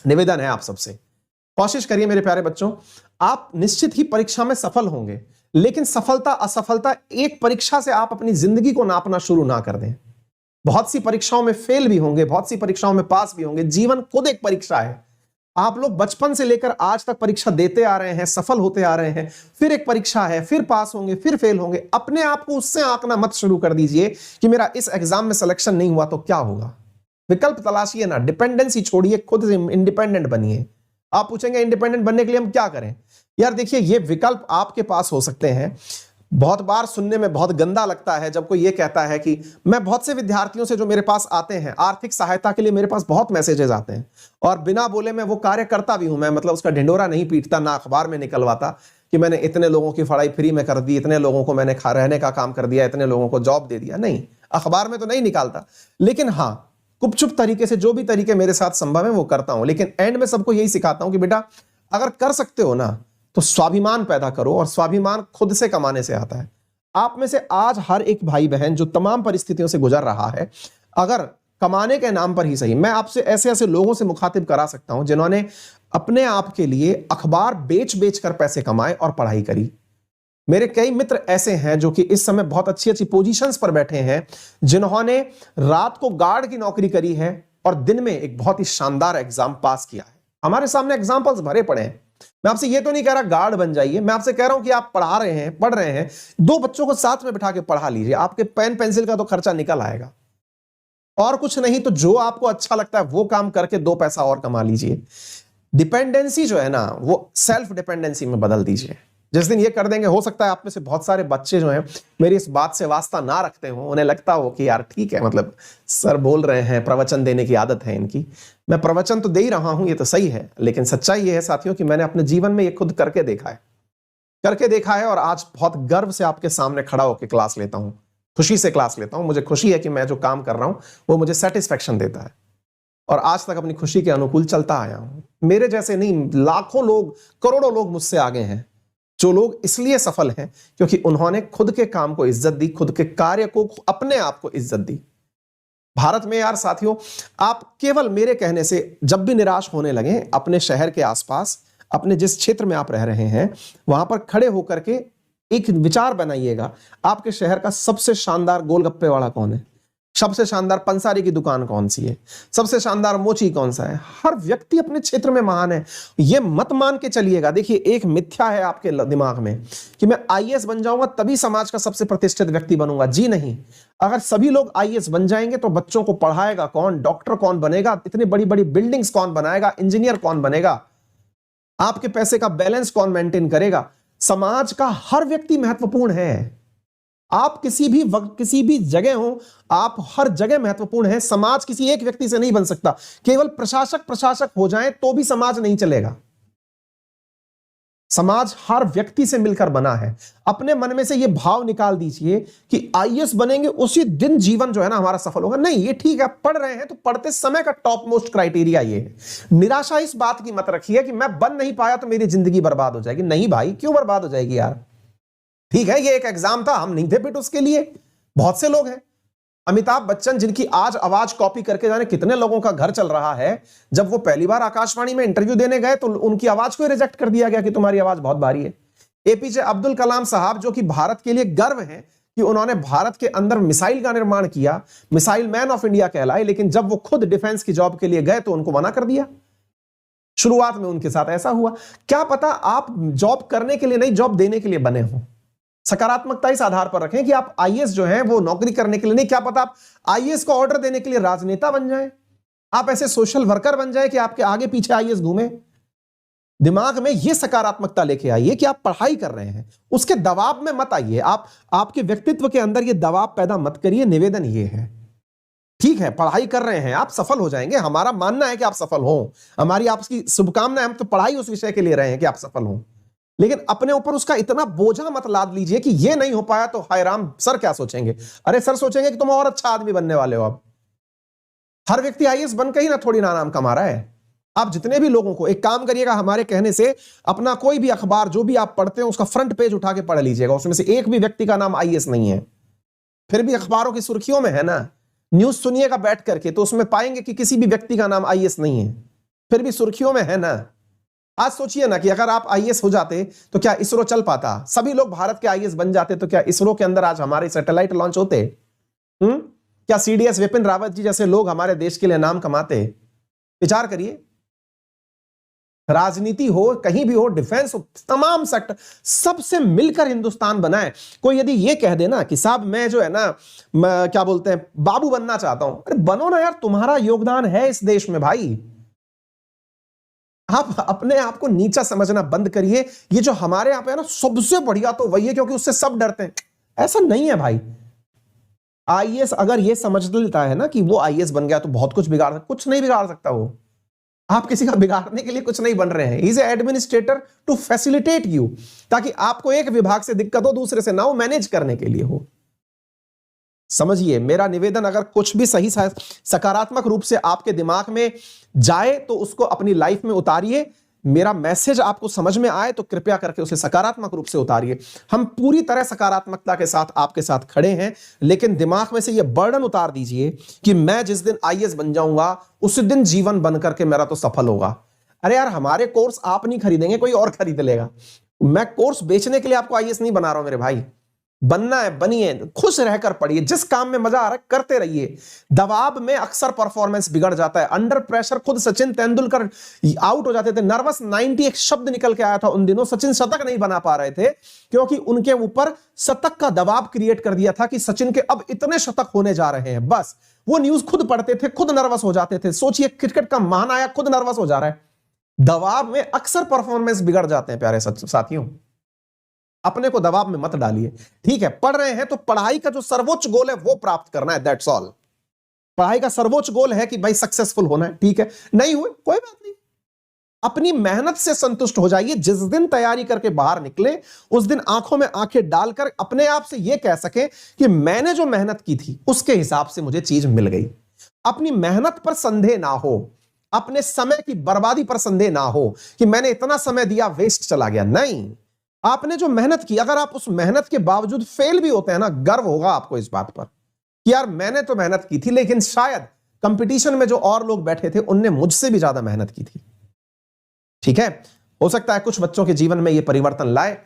निवेदन है आप सबसे, कोशिश करिए मेरे प्यारे बच्चों, आप निश्चित ही परीक्षा में सफल होंगे, लेकिन सफलता असफलता एक परीक्षा से आप अपनी जिंदगी को नापना शुरू ना कर दें। बहुत सी परीक्षाओं में फेल भी होंगे, बहुत सी परीक्षाओं में पास भी होंगे। जीवन खुद एक परीक्षा है। आप लोग बचपन से लेकर आज तक परीक्षा देते आ रहे हैं, सफल होते आ रहे हैं, फिर एक परीक्षा है, फिर पास होंगे, फिर फेल होंगे। अपने आप को उससे आंकना मत शुरू कर दीजिए कि मेरा इस एग्जाम में सिलेक्शन नहीं हुआ तो क्या होगा। विकल्प तलाशिए ना, डिपेंडेंसी छोड़िए, खुद से इंडिपेंडेंट बनिए। आप पूछेंगे इंडिपेंडेंट बनने के लिए हम क्या करें? यार देखिए, ये विकल्प आपके पास हो सकते हैं। बहुत बार सुनने में बहुत गंदा लगता है जब कोई ये कहता है कि मैं बहुत से विद्यार्थियों से जो मेरे पास आते हैं आर्थिक सहायता के लिए, मेरे पास बहुत मैसेजेस आते हैं और बिना बोले मैं वो कार्य करता भी हूं। मैं मतलब उसका ढिंडोरा नहीं पीटता, ना अखबार में निकलवाता कि मैंने इतने लोगों की पढ़ाई फ्री में कर दी, इतने लोगों को मैंने रहने का काम कर दिया, इतने लोगों को जॉब दे दिया। नहीं, अखबार में तो नहीं निकालता, लेकिन हाँ, गुपचुप तरीके से जो भी तरीके मेरे साथ संभव है वो करता हूं। लेकिन एंड में सबको यही सिखाता हूं कि बेटा अगर कर सकते हो ना तो स्वाभिमान पैदा करो, और स्वाभिमान खुद से कमाने से आता है। आप में से आज हर एक भाई बहन जो तमाम परिस्थितियों से गुजर रहा है, अगर कमाने के नाम पर ही सही, मैं आपसे ऐसे ऐसे लोगों से मुखातिब करा सकता हूं जिन्होंने अपने आप के लिए अखबार बेच बेच कर पैसे कमाए और पढ़ाई करी। मेरे कई मित्र ऐसे हैं जो कि इस समय बहुत अच्छी अच्छी पोजीशंस पर बैठे हैं, जिन्होंने रात को गार्ड की नौकरी करी है और दिन में एक बहुत ही शानदार एग्जाम पास किया है। हमारे सामने एग्जाम्पल्स भरे पड़े हैं। मैं आपसे ये तो नहीं कह रहा गार्ड बन जाइए, मैं आपसे कह रहा हूं कि आप पढ़ा रहे हैं, पढ़ रहे हैं, दो बच्चों को साथ में बिठा के पढ़ा लीजिए, आपके पेन पेंसिल का तो खर्चा निकल आएगा। और कुछ नहीं तो जो आपको अच्छा लगता है वो काम करके दो पैसा और कमा लीजिए। डिपेंडेंसी जो है ना वो सेल्फ डिपेंडेंसी में बदल दीजिए। जिस दिन ये कर देंगे, हो सकता है आप में से बहुत सारे बच्चे जो हैं मेरी इस बात से वास्ता ना रखते हो, उन्हें लगता हो कि यार ठीक है, मतलब सर बोल रहे हैं, प्रवचन देने की आदत है इनकी। मैं प्रवचन तो दे ही रहा हूं, ये तो सही है, लेकिन सच्चाई ये है साथियों कि मैंने अपने जीवन में ये खुद करके देखा है और आज बहुत गर्व से आपके सामने खड़ा होकर क्लास लेता हूं, खुशी से क्लास लेता हूं। मुझे खुशी है कि मैं जो काम कर रहा हूं वो मुझे सेटिस्फेक्शन देता है, और आज तक अपनी खुशी के अनुकूल चलता आया हूं। मेरे जैसे नहीं, लाखों लोग, करोड़ों लोग मुझसे आगे हैं, जो लोग इसलिए सफल हैं क्योंकि उन्होंने खुद के काम को इज्जत दी, खुद के कार्य को, अपने आप को इज्जत दी। भारत में यार साथियों, आप केवल मेरे कहने से जब भी निराश होने लगे, अपने शहर के आसपास, अपने जिस क्षेत्र में आप रह रहे हैं वहां पर खड़े होकर के एक विचार बनाइएगा, आपके शहर का सबसे शानदार गोलगप्पे वाला कौन है, सबसे शानदार पंसारी की दुकान कौन सी है, सबसे शानदार मोची कौन सा है। हर व्यक्ति अपने क्षेत्र में महान है। यह मत मान के चलिएगा। देखिए, एक मिथ्या है आपके दिमाग में कि मैं आईएएस बन जाऊंगा तभी समाज का सबसे प्रतिष्ठित व्यक्ति बनूंगा। जी नहीं, अगर सभी लोग आईएएस बन जाएंगे तो बच्चों को पढ़ाएगा कौन, डॉक्टर कौन बनेगा, इतनी बड़ी बड़ी बिल्डिंग्स कौन बनाएगा, इंजीनियर कौन बनेगा, आपके पैसे का बैलेंस कौन मेंटेन करेगा। समाज का हर व्यक्ति महत्वपूर्ण है। आप किसी भी वक्त, किसी भी जगह हो, आप हर जगह महत्वपूर्ण है। समाज किसी एक व्यक्ति से नहीं बन सकता। केवल प्रशासक हो जाएं तो भी समाज नहीं चलेगा। समाज हर व्यक्ति से मिलकर बना है। अपने मन में से यह भाव निकाल दीजिए कि आईएएस बनेंगे उसी दिन जीवन जो है ना हमारा सफल होगा। नहीं, ये ठीक है, पढ़ रहे हैं तो पढ़ते समय का टॉप मोस्ट क्राइटेरिया ये है। निराशा इस बात की मत रखिए कि मैं बन नहीं पाया तो मेरी जिंदगी बर्बाद हो जाएगी। नहीं भाई, क्यों बर्बाद हो जाएगी यार? ठीक है, ये एक एग्जाम था, हम नहीं थे फिट उसके लिए। बहुत से लोग हैं, अमिताभ बच्चन, जिनकी आज आवाज कॉपी करके जाने कितने लोगों का घर चल रहा है, जब वो पहली बार आकाशवाणी में इंटरव्यू देने गए तो उनकी आवाज को रिजेक्ट कर दिया गया कि तुम्हारी आवाज बहुत भारी है। एपीजे अब्दुल कलाम साहब, जो कि भारत के लिए गर्व है कि उन्होंने भारत के अंदर मिसाइल का निर्माण किया, मिसाइल मैन ऑफ इंडिया कहलाए, लेकिन जब वो खुद डिफेंस की जॉब के लिए गए तो उनको मना कर दिया। शुरुआत में उनके साथ ऐसा हुआ। क्या पता आप जॉब करने के लिए नहीं, जॉब देने के लिए बने हो। सकारात्मकता इस आधार पर रखें कि आप आईएएस जो है वो नौकरी करने के लिए नहीं, क्या पता आप आईएएस को ऑर्डर देने के लिए राजनेता बन जाएं, आप ऐसे सोशल वर्कर बन जाएं कि आपके आगे पीछे आईएएस घूमे। दिमाग में ये सकारात्मकता लेके आइए कि आप पढ़ाई कर रहे हैं, उसके दबाव में मत आइए। आपके व्यक्तित्व के अंदर ये दबाव पैदा मत करिए। निवेदन ये है, ठीक है, पढ़ाई कर रहे हैं, आप सफल हो जाएंगे। हमारा मानना है कि आप सफल हो, हमारी आपकी शुभकामनाएं। हम तो पढ़ाई उस विषय के लिए रहे हैं कि आप सफल हो, लेकिन अपने ऊपर उसका इतना बोझा मत लाद लीजिए कि ये नहीं हो पाया तो हाय राम, सर क्या सोचेंगे। अरे सर सोचेंगे कि तुम और अच्छा आदमी बनने वाले हो। अब हर व्यक्ति आईएएस बनकर ही ना थोड़ी ना नाम कमा रहा है। आप जितने भी लोगों को, एक काम करिएगा, हमारे कहने से अपना कोई भी अखबार जो भी आप पढ़ते हैं उसका फ्रंट पेज उठा के पढ़ लीजिएगा, उसमें से एक भी व्यक्ति का नाम आईएएस नहीं है, फिर भी अखबारों की सुर्खियों में है ना। न्यूज सुनिएगा बैठ करके तो उसमें पाएंगे कि किसी भी व्यक्ति का नाम आईएएस नहीं है। फिर भी सुर्खियों में है ना। आज सोचिए ना कि अगर आप आईएएस हो जाते तो क्या इसरो चल पाता? सभी लोग भारत के आईएएस बन जाते तो क्या इसरो के अंदर आज हमारे सैटेलाइट लॉन्च होते? क्या सीडीएस विपिन रावत जी जैसे लोग हमारे देश के लिए नाम कमाते? विचार करिए। राजनीति हो, कहीं भी हो, डिफेंस हो, तमाम सेक्टर, सबसे मिलकर हिंदुस्तान बनाए। कोई यदि ये कह देना कि साहब मैं जो है ना, क्या बोलते हैं, बाबू बनना चाहता हूं, अरे बनो ना यार, तुम्हारा योगदान है इस देश में भाई। आप अपने आप को नीचा समझना बंद करिए। ये जो हमारे यहां पे है ना, सबसे बढ़िया तो वही है क्योंकि उससे सब डरते हैं। ऐसा नहीं है भाई। आईएएस अगर ये समझ लेता है ना कि वो आईएएस बन गया तो बहुत कुछ बिगाड़, कुछ नहीं बिगाड़ सकता वो। आप किसी का बिगाड़ने के लिए कुछ नहीं बन रहे हैं। Is administrator to facilitate you, ताकि आपको एक विभाग से दिक्कत हो दूसरे से ना हो, मैनेज करने के लिए हो। समझिए मेरा निवेदन, अगर कुछ भी सही सकारात्मक रूप से आपके दिमाग में जाए तो उसको अपनी लाइफ में उतारिए। मेरा मैसेज आपको समझ में आए तो कृपया करके उसे सकारात्मक रूप से उतारिए। हम पूरी तरह सकारात्मकता के साथ आपके साथ खड़े हैं, लेकिन दिमाग में से यह बर्डन उतार दीजिए कि मैं जिस दिन आईएएस बन जाऊंगा उस दिन जीवन बन करके मेरा तो सफल होगा। अरे यार, हमारे कोर्स आप नहीं खरीदेंगे, कोई और खरीद लेगा। मैं कोर्स बेचने के लिए आपको आईएएस नहीं बना रहा हूं मेरे भाई। बनना है बनिए, खुश रहकर पढ़िए, जिस काम में मजा आ रहा है करते रहिए। दबाव में अक्सर परफॉर्मेंस बिगड़ जाता है। अंडर प्रेशर खुद सचिन तेंदुलकर आउट हो जाते थे। नर्वस 90 एक शब्द निकल के आया था उन दिनों। सचिन शतक नहीं बना पा रहे थे क्योंकि उनके ऊपर शतक का दबाव क्रिएट कर दिया था कि सचिन के अब इतने शतक होने जा रहे हैं। बस वो न्यूज खुद पढ़ते थे, खुद नर्वस हो जाते थे। सोचिए, क्रिकेट का महानायक खुद नर्वस हो जा रहा है। दबाव में अक्सर परफॉर्मेंस बिगड़ जाते हैं प्यारे साथियों। अपने को दबाव में मत डालिए। ठीक है, पढ़ रहे हैं तो पढ़ाई का जो सर्वोच्च गोल है वो प्राप्त करना है, दैट्स ऑल। पढ़ाई का सर्वोच्च गोल है कि भाई सक्सेसफुल होना है। ठीक है, नहीं हुए कोई बात नहीं, अपनी मेहनत से संतुष्ट हो जाइए। जिस दिन तैयारी करके बाहर निकले उस दिन आंखों में आंखें डालकर अपने आप से यह कह सके कि मैंने जो मेहनत की थी उसके हिसाब से मुझे चीज मिल गई। अपनी मेहनत पर संदेह ना हो, अपने समय की बर्बादी पर संदेह ना हो कि मैंने इतना समय दिया वेस्ट चला गया। नहीं, आपने जो मेहनत की, अगर आप उस मेहनत के बावजूद फेल भी होते हैं ना, गर्व होगा आपको इस बात पर कि यार मैंने तो मेहनत की थी, लेकिन शायद कंपटीशन में जो और लोग बैठे थे उनने मुझसे भी ज्यादा मेहनत की थी। ठीक है, हो सकता है कुछ बच्चों के जीवन में यह परिवर्तन लाए।